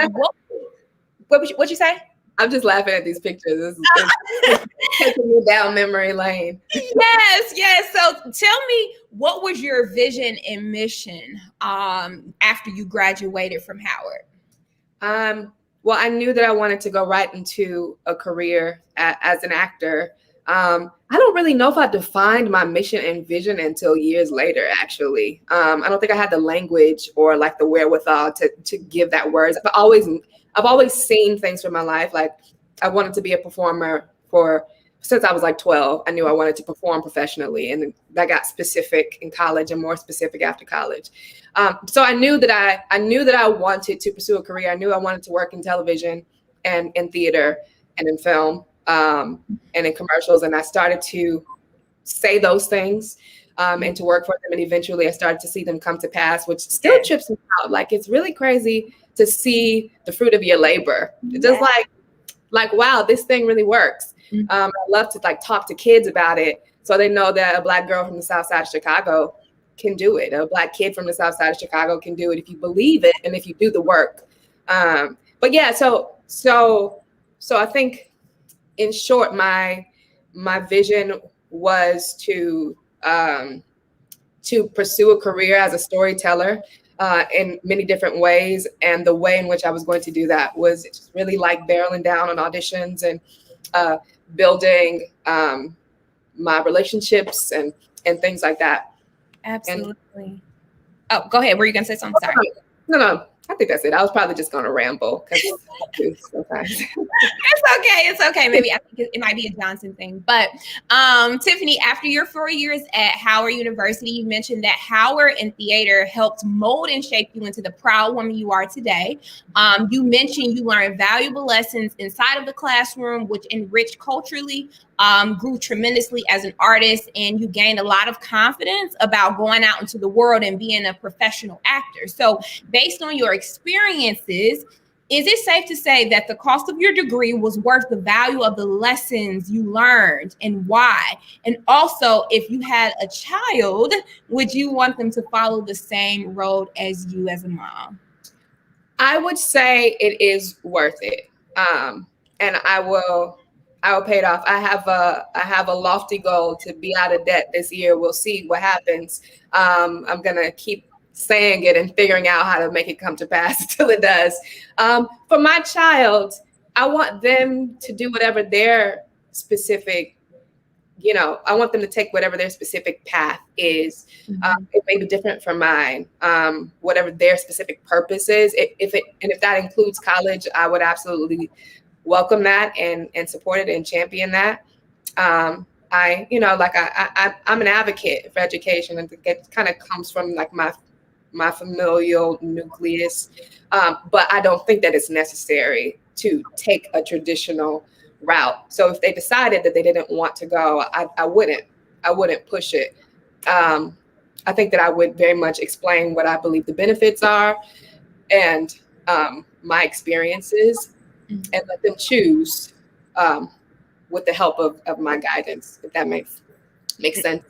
what'd you say? I'm just laughing at these pictures. It's taking me down memory lane. Yes. So tell me, what was your vision and mission after you graduated from Howard? Well, I knew that I wanted to go right into a career as an actor. I don't really know if I defined my mission and vision until years later, actually. I don't think I had the language or like the wherewithal to give that words. I've always seen things for my life. Like I wanted to be a performer since I was like 12. I knew I wanted to perform professionally, and that got specific in college and more specific after college. So I knew that I wanted to pursue a career. I knew I wanted to work in television and in theater and in film and in commercials. And I started to say those things and to work for them. And eventually I started to see them come to pass, which still trips me out. Like it's really crazy to see the fruit of your labor. It's just like, wow, this thing really works. I love to like talk to kids about it so they know that a Black girl from the South Side of Chicago can do it. A Black kid from the South Side of Chicago can do it if you believe it and if you do the work. But yeah, so I think in short, my vision was to pursue a career as a storyteller in many different ways. And the way in which I was going to do that was just really like barreling down on auditions and building my relationships and things like that. Absolutely. Oh, go ahead. Were you going to say something? Sorry. No. I think that's it. I was probably just going to ramble. Sometimes. It's okay. Maybe I think it might be a Johnson thing. But Tiffany, after your 4 years at Howard University, you mentioned that Howard and theater helped mold and shape you into the proud woman you are today. You mentioned you learned valuable lessons inside of the classroom, which enriched culturally, grew tremendously as an artist, and you gained a lot of confidence about going out into the world and being a professional actor. So based on your experiences, is it safe to say that the cost of your degree was worth the value of the lessons you learned, and why? And also, if you had a child, would you want them to follow the same road as you as a mom? I would say it is worth it. And I will pay it off. I have a lofty goal to be out of debt this year. We'll see what happens. I'm gonna keep saying it and figuring out how to make it come to pass until it does. For my child, I want them to do whatever their specific, I want them to take whatever their specific path is. It may be different from mine, whatever their specific purpose is. If that includes college, I would absolutely welcome that and support it and champion that. I'm an advocate for education, and it kind of comes from like my familial nucleus, but I don't think that it's necessary to take a traditional route. So if they decided that they didn't want to go, I wouldn't push it. I think that I would very much explain what I believe the benefits are and my experiences, and let them choose with the help of my guidance, if that makes sense.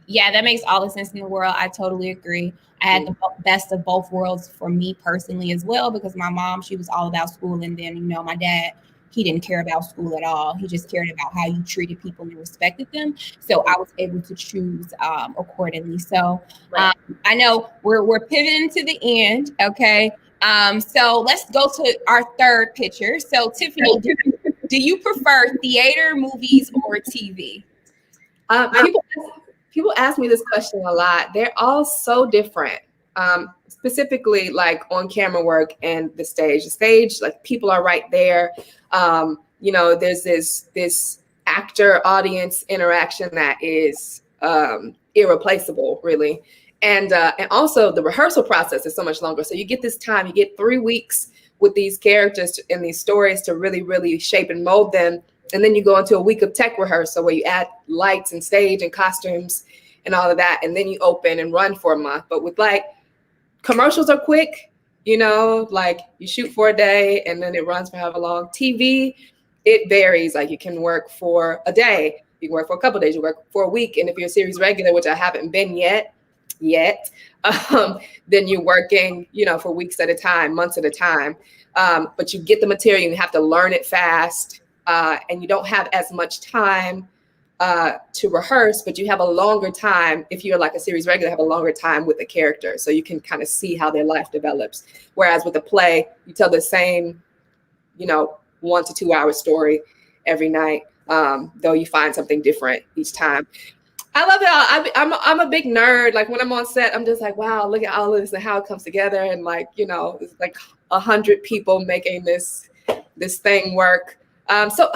Yeah, that makes all the sense in the world. I totally agree. I had the best of both worlds for me personally as well, because my mom, she was all about school. And then, my dad, he didn't care about school at all. He just cared about how you treated people and respected them. So I was able to choose accordingly. So I know we're pivoting to the end. Okay. So let's go to our third picture. So Tiffany, do you prefer theater, movies, or TV? People ask me this question a lot. They're all so different, specifically like on camera work and the stage. The stage, like people are right there. There's this actor audience interaction that is irreplaceable, really. And also the rehearsal process is so much longer. So you get this time, you get 3 weeks with these characters in these stories to really, really shape and mold them. And then you go into a week of tech rehearsal where you add lights and stage and costumes and all of that. And then you open and run for a month. But with like commercials are quick, you know, like you shoot for a day and then it runs for however long. TV, it varies. Like you can work for a day, you can work for a couple of days, you work for a week. And if you're a series regular, which I haven't been yet, then you're working, you know, for weeks at a time, months at a time. But you get the material, you have to learn it fast, and you don't have as much time to rehearse, but you have a longer time. If you're like a series regular, have a longer time with the character, so you can kind of see how their life develops. Whereas with a play, you tell the same, you know, 1 to 2 hour story every night, though you find something different each time. I love it all. I'm a big nerd. Like when I'm on set, I'm just like, wow, look at all of this and how it comes together. And like, you know, it's like 100 people making this thing work. So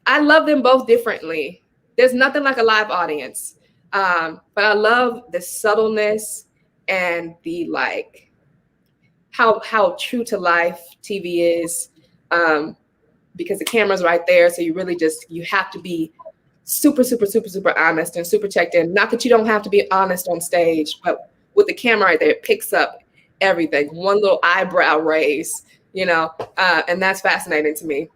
I love them both differently. There's nothing like a live audience. But I love the subtleness and the like how true to life TV is, because the camera's right there. So you really you have to be super honest and super checked in. Not that you don't have to be honest on stage, but with the camera right there, it picks up everything. One little eyebrow raise, you know, and that's fascinating to me.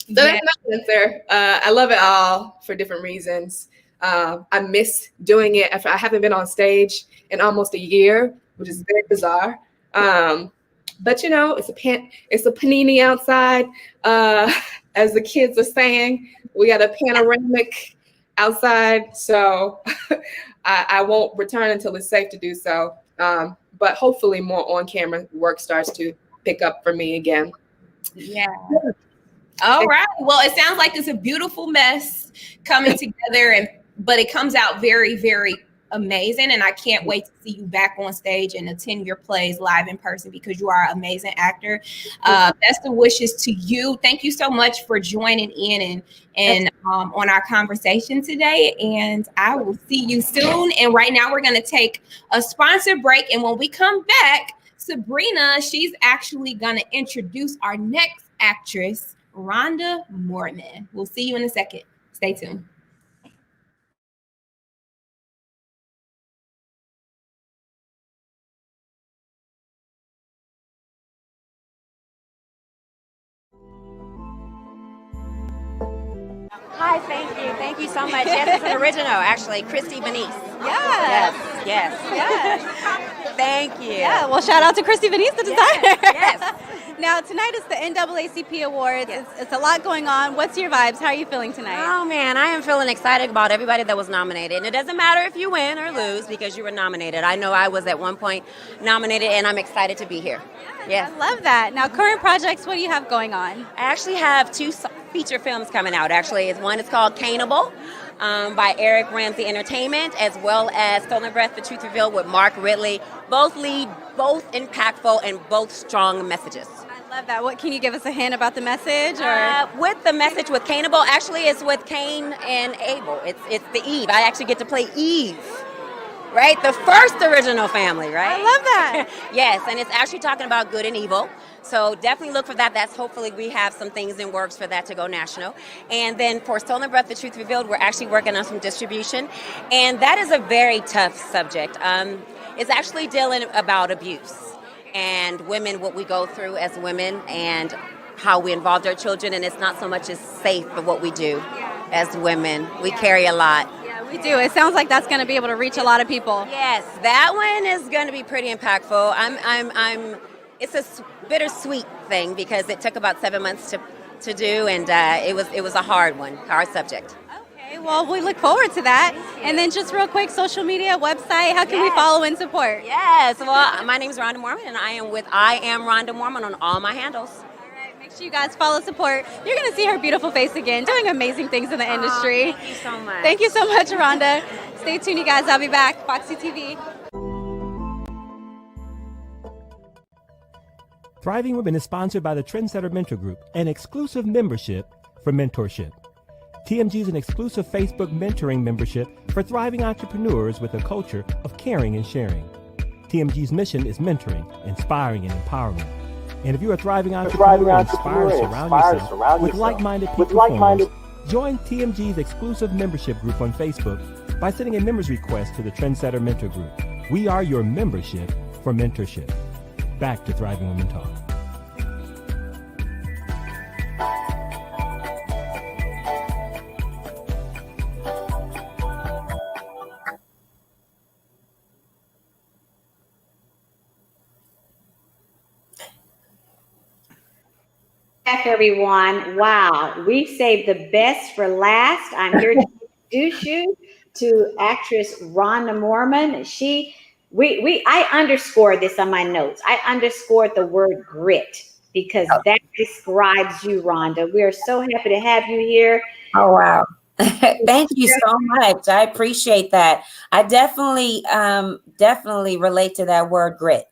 So that's my answer. I love it all for different reasons. I miss doing it. I haven't been on stage in almost a year, which is very bizarre. But you know, it's a panini outside. As the kids are saying, we got a panoramic outside, so I won't return until it's safe to do so. But hopefully more on-camera work starts to pick up for me again. Yeah. All right. Well, it sounds like it's a beautiful mess coming together, but it comes out very, very amazing. And I can't wait to see you back on stage and attend your plays live in person, because you are an amazing actor. Best of wishes to you. Thank you so much for joining in and on our conversation today. And I will see you soon. And right now we're going to take a sponsor break. And when we come back, Sabrina, she's actually going to introduce our next actress, Rhonda Mormon. We'll see you in a second. Stay tuned. Hi, thank you. Thank you so much. Yes, it's an original, actually. Christy Venice. Yes. Thank you. Yeah, well, shout out to Christy Venice, the designer. Yes. Now, tonight is the NAACP Awards. Yes. It's a lot going on. What's your vibes? How are you feeling tonight? Oh, man, I am feeling excited about everybody that was nominated. And it doesn't matter if you win or lose because you were nominated. I know I was at one point nominated, and I'm excited to be here. Yes. I love that. Now, current projects, what do you have going on? I actually have 2 feature films coming out, actually. One is called Caneable by Eric Ramsey Entertainment, as well as Stolen Breath, The Truth Revealed with Mark Ridley. Both lead, both impactful, and both strong messages. I love that. What can you give us a hint about the message? Or with the message with Caneable, actually it's with Cain and Abel. It's the Eve. I actually get to play Eve. Right? The first original family, right? I love that. Yes, and it's actually talking about good and evil. So definitely look for that. That's hopefully we have some things in works for that to go national. And then for Stolen Breath, The Truth Revealed, we're actually working on some distribution. And that is a very tough subject. It's actually dealing about abuse and women, what we go through as women and how we involved our children. And it's not so much as safe for what we do as women. We carry a lot. We do. It sounds like that's going to be able to reach a lot of people. Yes, that one is going to be pretty impactful. It's a bittersweet thing because it took about 7 months to do, and it was a hard subject. Okay, well, we look forward to that. And then just real quick, social media, website, how can we follow and support? Yes, well, my name is Rhonda Mormon, and I am Rhonda Mormon on all my handles. Make sure you guys follow, support. You're going to see her beautiful face again, doing amazing things in the industry. Thank you so much. Thank you so much, Rhonda. Stay tuned, you guys. I'll be back. Foxy TV. Thriving Women is sponsored by the Trendsetter Mentor Group, an exclusive membership for mentorship. TMG is an exclusive Facebook mentoring membership for thriving entrepreneurs with a culture of caring and sharing. TMG's mission is mentoring, inspiring, and empowering. And if you're a thriving entrepreneur, inspire and surround yourself with like-minded peak performers, join TMG's exclusive membership group on Facebook by sending a members request to the Trendsetter Mentor Group. We are your membership for mentorship. Back to Thriving Women Talk. Back, everyone. Wow, we saved the best for last. I'm here to introduce you to actress Rhonda Mormon. I underscored this on my notes. I underscored the word grit because that describes you, Rhonda. We are so happy to have you here. Oh, wow. Thank you so much. I appreciate that. I definitely relate to that word grit.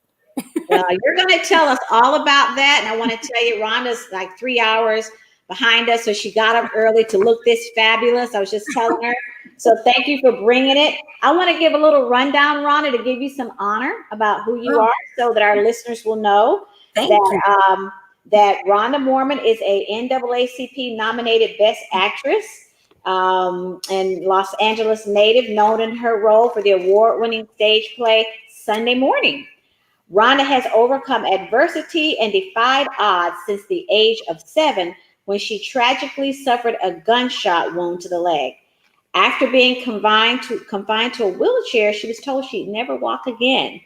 Well, you're going to tell us all about that. And I want to tell you, Rhonda's like 3 hours behind us. So she got up early to look this fabulous. I was just telling her. So thank you for bringing it. I want to give a little rundown, Rhonda, to give you some honor about who you are so that our listeners will know that Rhonda Mormon is a NAACP nominated Best Actress and Los Angeles native, known in her role for the award-winning stage play Sunday Morning. Rhonda has overcome adversity and defied odds since the age of 7 when she tragically suffered a gunshot wound to the leg. After being confined to a wheelchair, she was told she'd never walk again.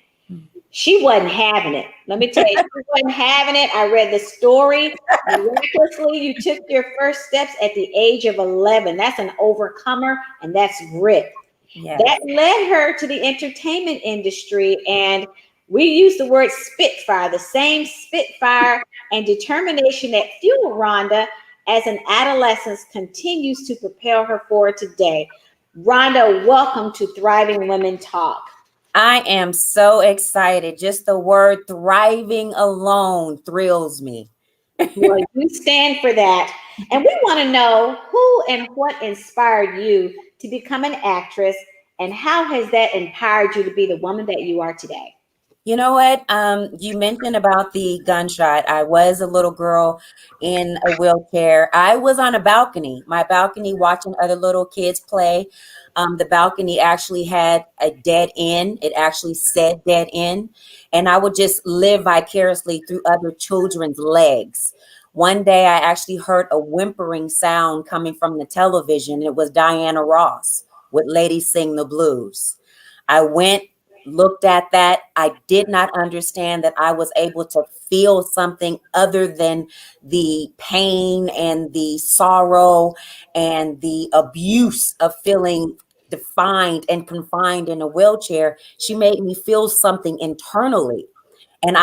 She wasn't having it. Let me tell you, she wasn't having it. I read the story. Miraculously, you took your first steps at the age of 11. That's an overcomer, and that's grit. Yes. That led her to the entertainment industry, and we use the word spitfire, the same spitfire and determination that fueled Rhonda as an adolescent continues to propel her forward today. Rhonda, welcome to Thriving Women Talk. I am so excited. Just the word thriving alone thrills me. Well, you stand for that. And we want to know who and what inspired you to become an actress, and how has that empowered you to be the woman that you are today? You know what? You mentioned about the gunshot. I was a little girl in a wheelchair. I was on a balcony, my balcony, watching other little kids play. The balcony actually had a dead end. It actually said dead end. And I would just live vicariously through other children's legs. One day I actually heard a whimpering sound coming from the television. It was Diana Ross with Ladies Sing the Blues. I went, looked at that. I did not understand that I was able to feel something other than the pain and the sorrow and the abuse of feeling defined and confined in a wheelchair. She made me feel something internally. And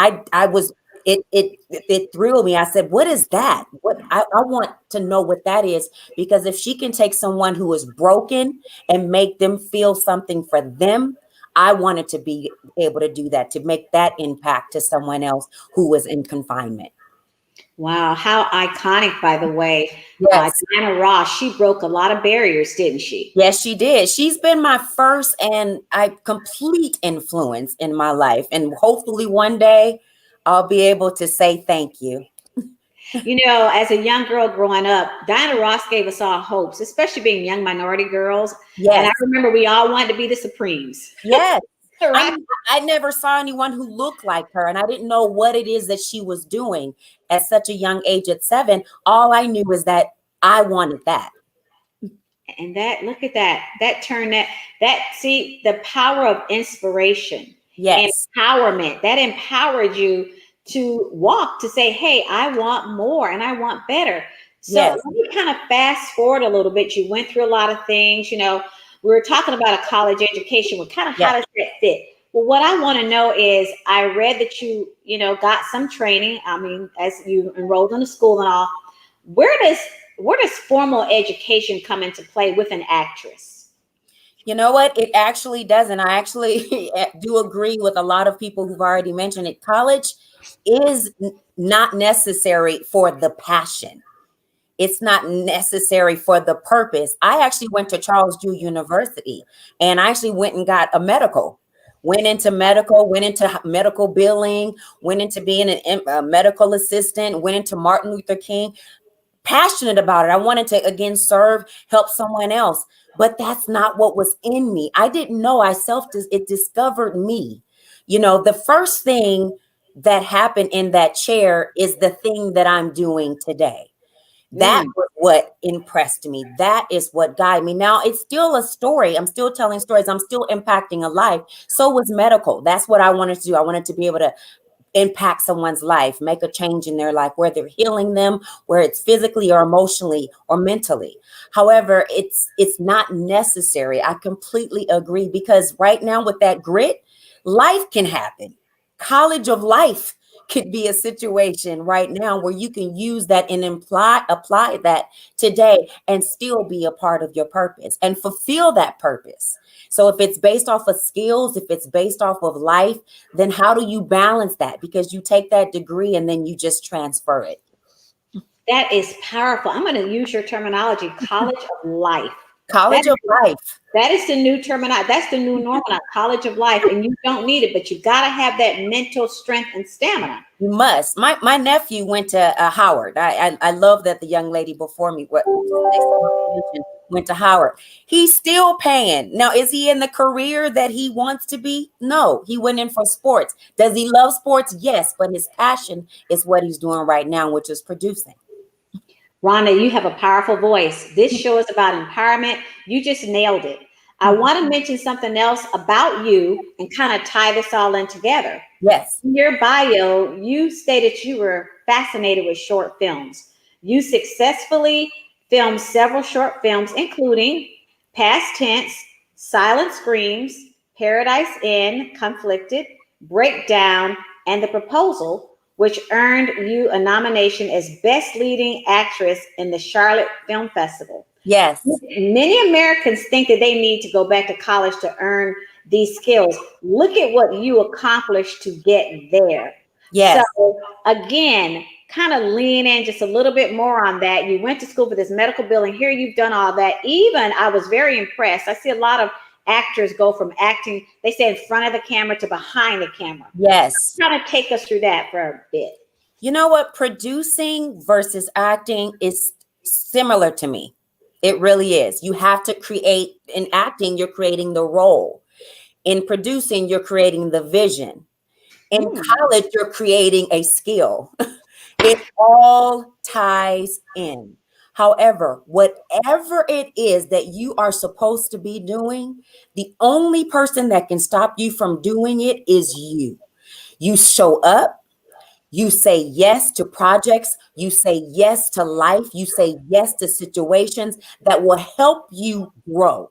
it thrilled me. I said, what is that? I want to know what that is, because if she can take someone who is broken and make them feel something for them, I wanted to be able to do that, to make that impact to someone else who was in confinement. Wow, how iconic, by the way. Yes. Diana Ross, she broke a lot of barriers, didn't she? Yes, she did. She's been my first and complete influence in my life. And hopefully one day I'll be able to say thank you. You know, as a young girl growing up, Diana Ross gave us all hopes, especially being young minority girls. Yes. And I remember we all wanted to be the Supremes. Yes. Right? I never saw anyone who looked like her, and I didn't know what it is that she was doing at such a young age at 7. All I knew was that I wanted that. And that, look at that turned see the power of inspiration. Yes. Empowerment, that empowered you to walk, to say, hey, I want more and I want better. So Yes. let me kind of fast forward a little bit. You went through a lot of things, you know, we were talking about a college education. Well, kind of how does that fit? Well, what I want to know is, I read that you got some training. I mean, as you enrolled in a school and all, where does formal education come into play with an actress? You know what? It actually doesn't. I actually do agree with a lot of people who've already mentioned it. College is not necessary for the passion. It's not necessary for the purpose. I actually went to Charles Drew University, and I actually went and got a medical went into medical billing, went into being a medical assistant, went into Martin Luther King. Passionate about it. I wanted to, again, serve, help someone else. But that's not what was in me. I didn't know. It discovered me. You know, the first thing that happened in that chair is the thing that I'm doing today. That was what impressed me. That is what guided me. Now, it's still a story. I'm still telling stories. I'm still impacting a life. So was medical. That's what I wanted to do. I wanted to be able to impact someone's life, make a change in their life, whether healing them, where it's physically or emotionally or mentally. However, it's not necessary. I completely agree, because right now with that grit, life can happen. College of life could be a situation right now where you can use that and apply that today and still be a part of your purpose and fulfill that purpose. So if it's based off of skills, if it's based off of life, then how do you balance that? Because you take that degree and then you just transfer it. That is powerful. I'm going to use your terminology, college of life. College of life. That is the new terminology. That's the new normal now, college of life. And you don't need it, but you got to have that mental strength and stamina. You must. My nephew went to Howard. I love that the young lady before me went to Howard. He's still paying. Now, is he in the career that he wants to be? No, he went in for sports. Does he love sports? Yes, but his passion is what he's doing right now, which is producing. Rhonda, you have a powerful voice. This show is about empowerment. You just nailed it. I want to mention something else about you and kind of tie this all in together. Yes. In your bio, you stated you were fascinated with short films. You successfully filmed several short films, including Past Tense, Silent Screams, Paradise Inn, Conflicted, Breakdown, and The Proposal, which earned you a nomination as Best Leading Actress in the Charlotte Film Festival. Yes. Many Americans think that they need to go back to college to earn these skills. Look at what you accomplished to get there. Yes. So again, kind of lean in just a little bit more on that. You went to school for this medical billing. Here you've done all that. Even I was very impressed. I see a lot of actors go from acting, they say, in front of the camera to behind the camera. Yes. Kind of take us through that for a bit. You know what? Producing versus acting is similar to me. It really is. You have to create. In acting, you're creating the role. In producing, you're creating the vision. In college, you're creating a skill. It all ties in. However, whatever it is that you are supposed to be doing, the only person that can stop you from doing it is you. You show up, you say yes to projects, you say yes to life, you say yes to situations that will help you grow.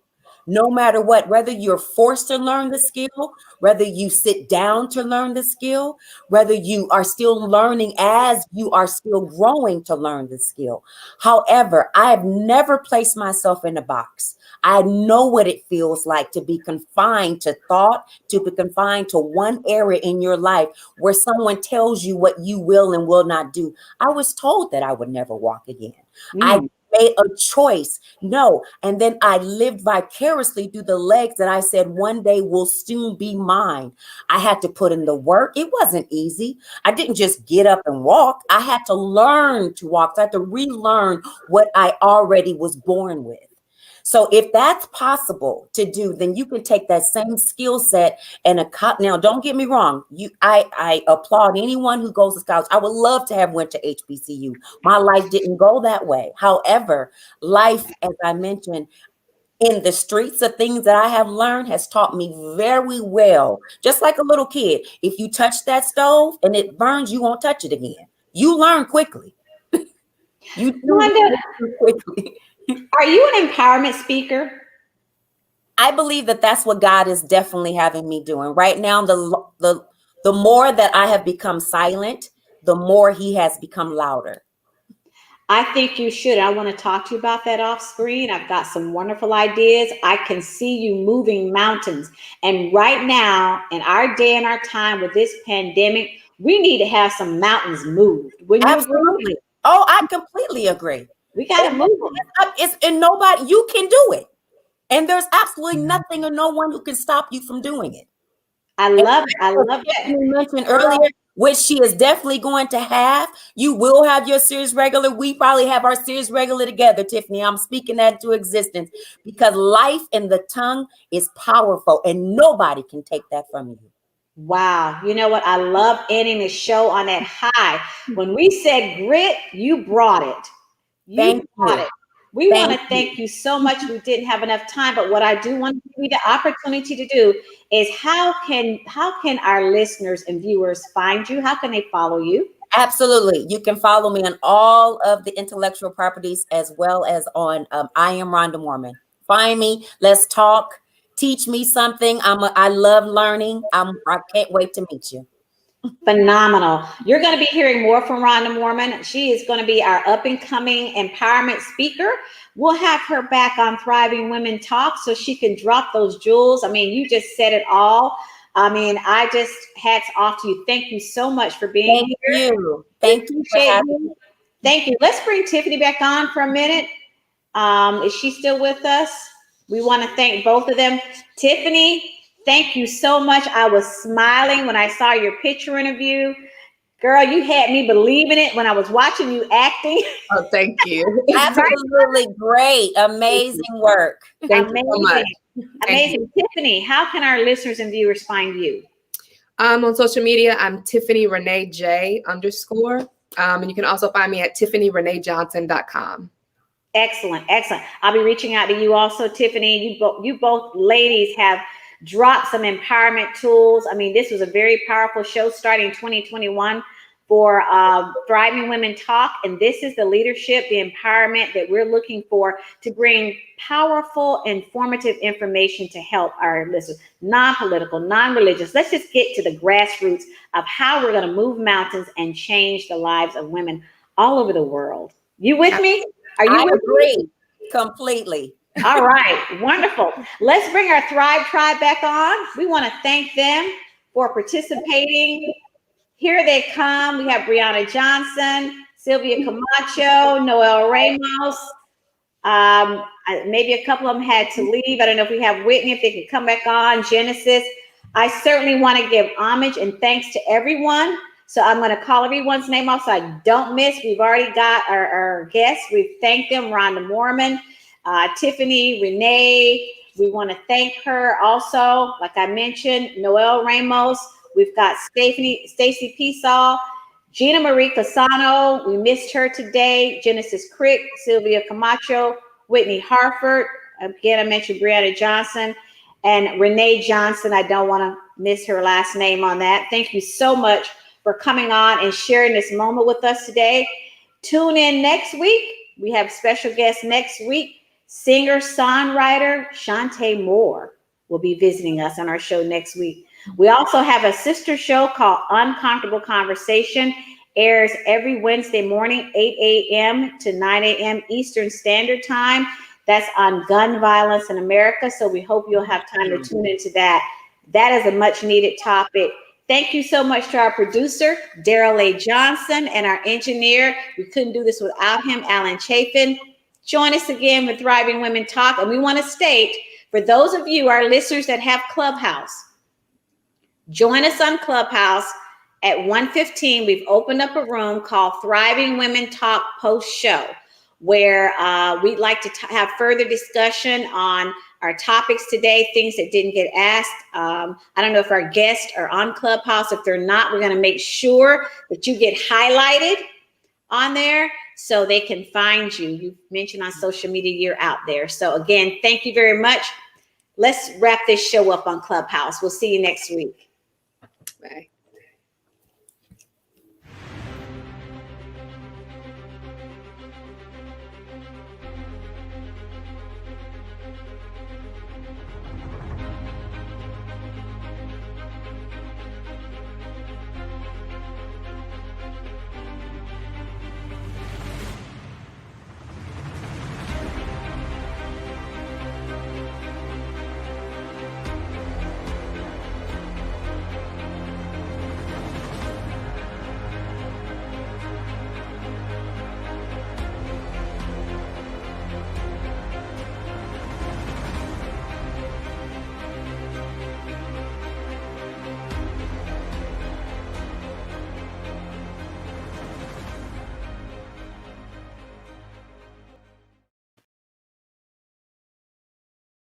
No matter what, whether you're forced to learn the skill, whether you sit down to learn the skill, whether you are still learning as you are still growing to learn the skill. However, I have never placed myself in a box. I know what it feels like to be confined to thought, to be confined to one area in your life where someone tells you what you will and will not do. I was told that I would never walk again. I made a choice. No. And then I lived vicariously through the legs that I said one day will soon be mine. I had to put in the work. It wasn't easy. I didn't just get up and walk. I had to learn to walk. I had to relearn what I already was born with. So if that's possible to do, then you can take that same skill set and now don't get me wrong. I applaud anyone who goes to college. I would love to have went to HBCU. My life didn't go that way. However, life, as I mentioned, in the streets, the things that I have learned has taught me very well. Just like a little kid, if you touch that stove and it burns, you won't touch it again. You learn quickly. You learn quickly. Are you an empowerment speaker? I believe that that's what God is definitely having me doing right now. The more that I have become silent, the more He has become louder. I think you should. I want to talk to you about that off screen. I've got some wonderful ideas. I can see you moving mountains. And right now, in our day and our time with this pandemic, we need to have some mountains moved. Absolutely. Oh, I completely agree. We got to move them. And nobody, you can do it. And there's absolutely nothing or no one who can stop you from doing it. I love it. I love that. You mentioned earlier, which she is definitely going to have. You will have your series regular. We probably have our series regular together, Tiffany. I'm speaking that into existence because life in the tongue is powerful and nobody can take that from you. Wow. You know what? I love ending the show on that high. When we said grit, you brought it. You brought it. We want to thank you so much. We didn't have enough time, but what I do want to give you the opportunity to do is how can our listeners and viewers find you? How can they follow you? Absolutely. You can follow me on all of the intellectual properties as well as on I Am Rhonda Moorman. Find me. Let's talk. Teach me something. I love learning. I can't wait to meet you. Phenomenal. You're going to be hearing more from Rhonda Moorman. She is going to be our up and coming empowerment speaker. We'll have her back on Thriving Women Talk so she can drop those jewels. I mean, you just said it all. I mean, I just hats off to you. Thank you so much for being here. Thank you. Thank you. Let's bring Tiffany back on for a minute. Is she still with us? We want to thank both of them. Tiffany, thank you so much. I was smiling when I saw your picture interview. Girl, you had me believing it when I was watching you acting. Oh, thank you. Absolutely great. Amazing work. Thank you so much. Amazing. Tiffany, how can our listeners and viewers find you? On social media, I'm Tiffany Renee J _. And you can also find me at TiffanyReneeJohnson.com. Excellent. Excellent. I'll be reaching out to you also, Tiffany. You both ladies have dropped some empowerment tools. I mean, this was a very powerful show starting 2021 for Thriving Women Talk. And this is the leadership, the empowerment that we're looking for to bring powerful, informative information to help our listeners, non-political, non-religious. Let's just get to the grassroots of how we're going to move mountains and change the lives of women all over the world. You with me? Are you with agree me? completely. All right, wonderful. Let's bring our Thrive Tribe back on. We want to thank them for participating. Here they come. We have Brianna Johnson, Sylvia Camacho, Noel Ramos. Maybe a couple of them had to leave. I don't know if we have Whitney, if they can come back on, Genesis. I certainly want to give homage and thanks to everyone. So I'm going to call everyone's name off so I don't miss. We've already got our guests. We've thanked them, Rhonda Moorman, Tiffany, Renee. We want to thank her also. Like I mentioned, Noel Ramos. We've got Stacy Peasaw, Gina Marie Casano. We missed her today. Genesis Crick, Sylvia Camacho, Whitney Harford. Again, I mentioned Brianna Johnson and Renee Johnson. I don't want to miss her last name on that. Thank you so much for coming on and sharing this moment with us today. Tune in next week. We have special guests next week. Singer-songwriter Shantae Moore will be visiting us on our show next week. We also have a sister show called Uncomfortable Conversation. Airs every Wednesday morning, 8 a.m. to 9 a.m. Eastern Standard Time. That's on gun violence in America. So we hope you'll have time to tune into that. That is a much needed topic. Thank you so much to our producer, Daryl A. Johnson, and our engineer. We couldn't do this without him, Alan Chafin. Join us again with Thriving Women Talk. And we want to state, for those of you, our listeners that have Clubhouse, join us on Clubhouse at 1:15. We've opened up a room called Thriving Women Talk Post Show, where we'd like to have further discussion on our topics today, things that didn't get asked. I don't know if our guests are on Clubhouse. If they're not, we're going to make sure that you get highlighted on there so they can find you. You mentioned on social media you're out there. So again, thank you very much. Let's wrap this show up on Clubhouse. We'll see you next week. Bye.